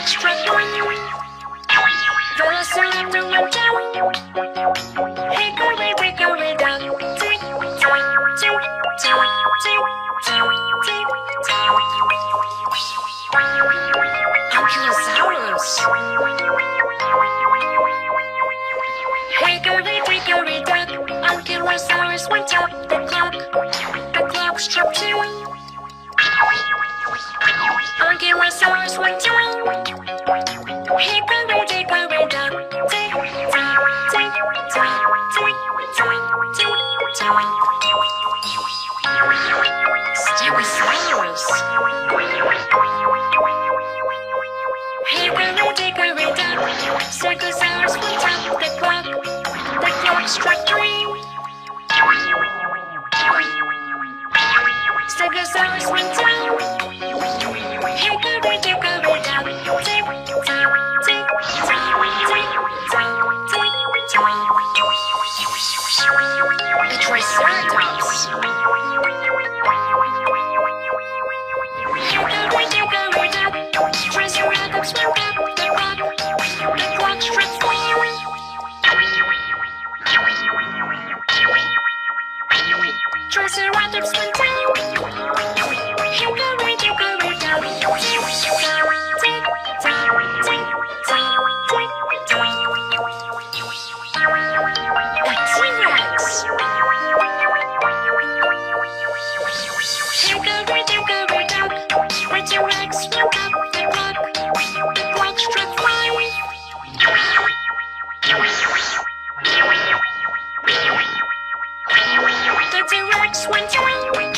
clock struck 1. The lesson afternoon down. Hickory, dickory, dock. Tick, tock, tick, tock, tick, tock, tick, tock. Ankylosaurus. Hickory, dickory, dock. Ankylosaurus went up the clock. The clock struck 2. Ankylosaurus went down. Hickory, dickory, dock. Tick, tock, tick, tock, tick, tock, tick, tock. Stegosaurus. Hickory, dickory, dock. Stegosaurus went up the clock. The clock struck 3. Stegosaurus went down. Hickory, dickory, dock. Tick, tock, tick, tock, tick, tock, tick, tock. The Triceratops. Hickory, dickory, dock. Triceratops went up the clock. The clock struck 4. Triceratops went down. Hickory, dickory, dock. Tick, tock, tick, tock, tick, tock, tick, tock. The T-Rex. Hickory, dickory, dock. The T-Rex went up the clock. The clock struck 5. The T-Rex went down.